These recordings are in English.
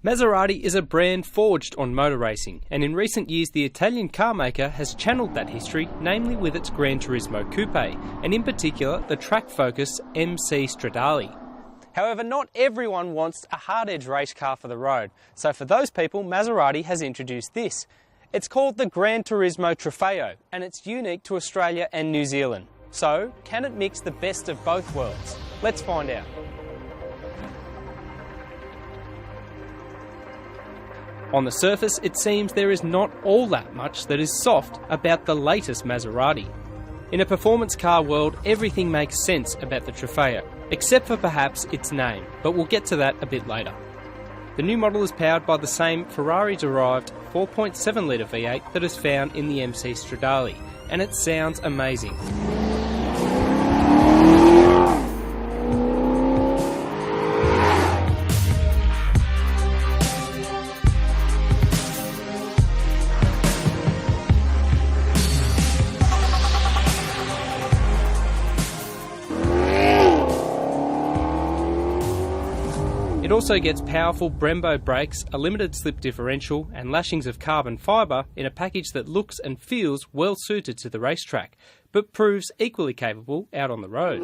Maserati is a brand forged on motor racing, and in recent years the Italian car maker has channelled that history, namely with its GranTurismo Coupe, and in particular the track-focused MC Stradale. However, not everyone wants a hard-edge race car for the road, so for those people Maserati has introduced this. It's called the GranTurismo Trofeo, and it's unique to Australia and New Zealand. So, can it mix the best of both worlds? Let's find out. On the surface, it seems there is not all that much that is soft about the latest Maserati. In a performance car world, everything makes sense about the Trofeo, except for perhaps its name, but we'll get to that a bit later. The new model is powered by the same Ferrari-derived 4.7-litre V8 that is found in the MC Stradale, and it sounds amazing. It also gets powerful Brembo brakes, a limited slip differential and lashings of carbon fibre in a package that looks and feels well suited to the racetrack, but proves equally capable out on the road.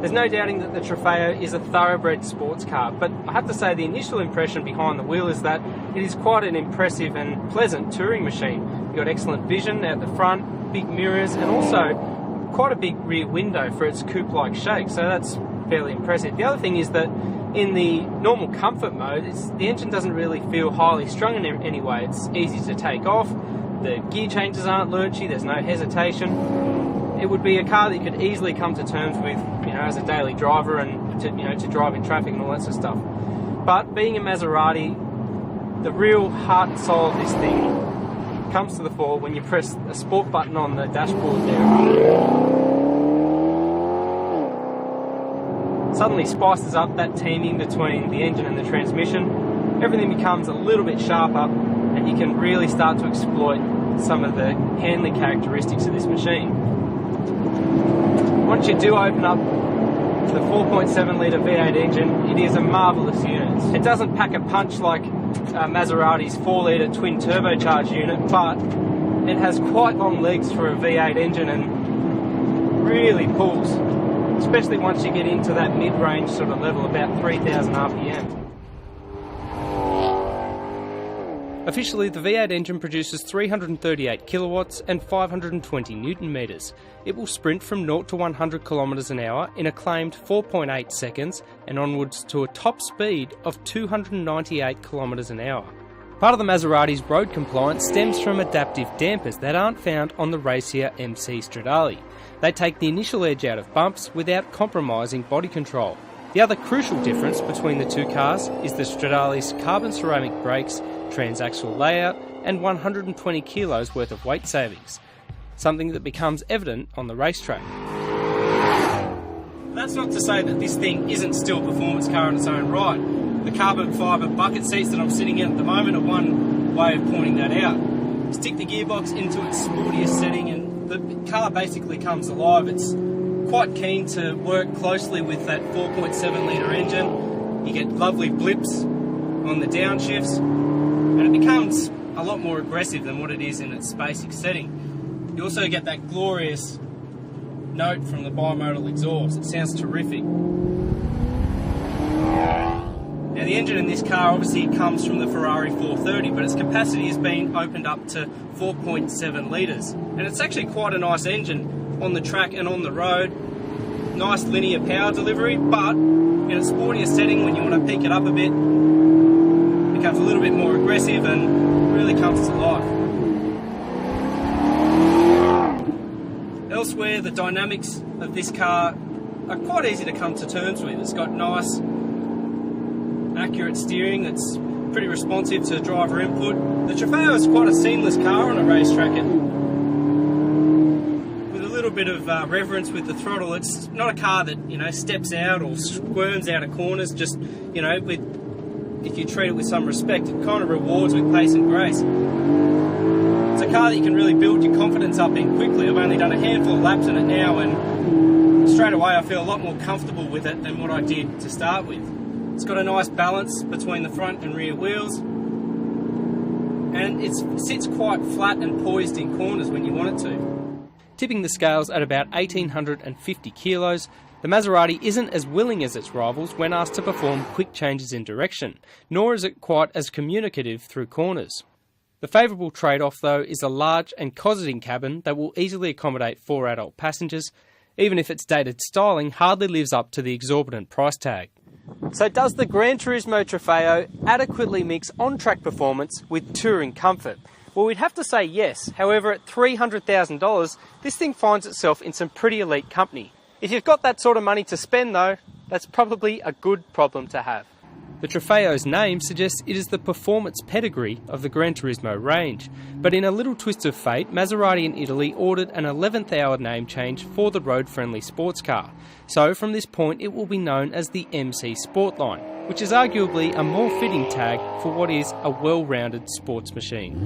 There's no doubting that the Trofeo is a thoroughbred sports car, but I have to say the initial impression behind the wheel is that it is quite an impressive and pleasant touring machine. You've got excellent vision out the front, big mirrors and also quite a big rear window for its coupe-like shape, so that's fairly impressive. The other thing is that in the normal comfort mode, the engine doesn't really feel highly strung in any way. It's easy to take off, the gear changes aren't lurchy, there's no hesitation. It would be a car that you could easily come to terms with, as a daily driver and to drive in traffic and all that sort of stuff. But being a Maserati, the real heart and soul of this thing comes to the fore when you press a sport button on the dashboard there. Suddenly spices up that teaming between the engine and the transmission. Everything becomes a little bit sharper and you can really start to exploit some of the handling characteristics of this machine. Once you do open up the 4.7-litre V8 engine, it is a marvellous unit. It doesn't pack a punch like Maserati's 4-litre twin turbocharged unit, but it has quite long legs for a V8 engine and really pulls, especially once you get into that mid-range sort of level, about 3,000 RPM. Officially, the V8 engine produces 338 kilowatts and 520 newton meters. It will sprint from 0 to 100 kilometers an hour in a claimed 4.8 seconds and onwards to a top speed of 298 kilometers an hour. Part of the Maserati's road compliance stems from adaptive dampers that aren't found on the racier MC Stradale. They take the initial edge out of bumps without compromising body control. The other crucial difference between the two cars is the Stradale's carbon ceramic brakes, transaxle layout and 120 kilos worth of weight savings, something that becomes evident on the racetrack. That's not to say that this thing isn't still a performance car in its own right. The carbon fibre bucket seats that I'm sitting in at the moment are one way of pointing that out. Stick the gearbox into its sportiest setting and the car basically comes alive. It's quite keen to work closely with that 4.7-litre engine. You get lovely blips on the downshifts and it becomes a lot more aggressive than what it is in its basic setting. You also get that glorious note from the bimodal exhaust. It sounds terrific. Now the engine in this car obviously comes from the Ferrari 430, but its capacity has been opened up to 4.7 litres. And it's actually quite a nice engine on the track and on the road. Nice linear power delivery, but in a sportier setting when you want to peak it up a bit, it becomes a little bit more aggressive and really comes to life. Elsewhere, the dynamics of this car are quite easy to come to terms with. It's got nice, accurate steering that's pretty responsive to driver input. The Trofeo is quite a seamless car on a racetrack. With a little bit of reverence with the throttle, it's not a car that steps out or squirms out of corners. Just if you treat it with some respect, it kind of rewards with pace and grace. It's a car that you can really build your confidence up in quickly. I've only done a handful of laps in it now and straight away I feel a lot more comfortable with it than what I did to start with. It's got a nice balance between the front and rear wheels, and it sits quite flat and poised in corners when you want it to. Tipping the scales at about 1,850 kilos, the Maserati isn't as willing as its rivals when asked to perform quick changes in direction, nor is it quite as communicative through corners. The favourable trade-off, though, is a large and cosseting cabin that will easily accommodate 4 adult passengers, even if its dated styling hardly lives up to the exorbitant price tag. So does the GranTurismo Trofeo adequately mix on-track performance with touring comfort? Well, we'd have to say yes. However, at $300,000, this thing finds itself in some pretty elite company. If you've got that sort of money to spend, though, that's probably a good problem to have. The Trofeo's name suggests it is the performance pedigree of the GranTurismo range, but in a little twist of fate, Maserati in Italy ordered an 11th hour name change for the road-friendly sports car. So from this point it will be known as the MC Sportline, which is arguably a more fitting tag for what is a well-rounded sports machine.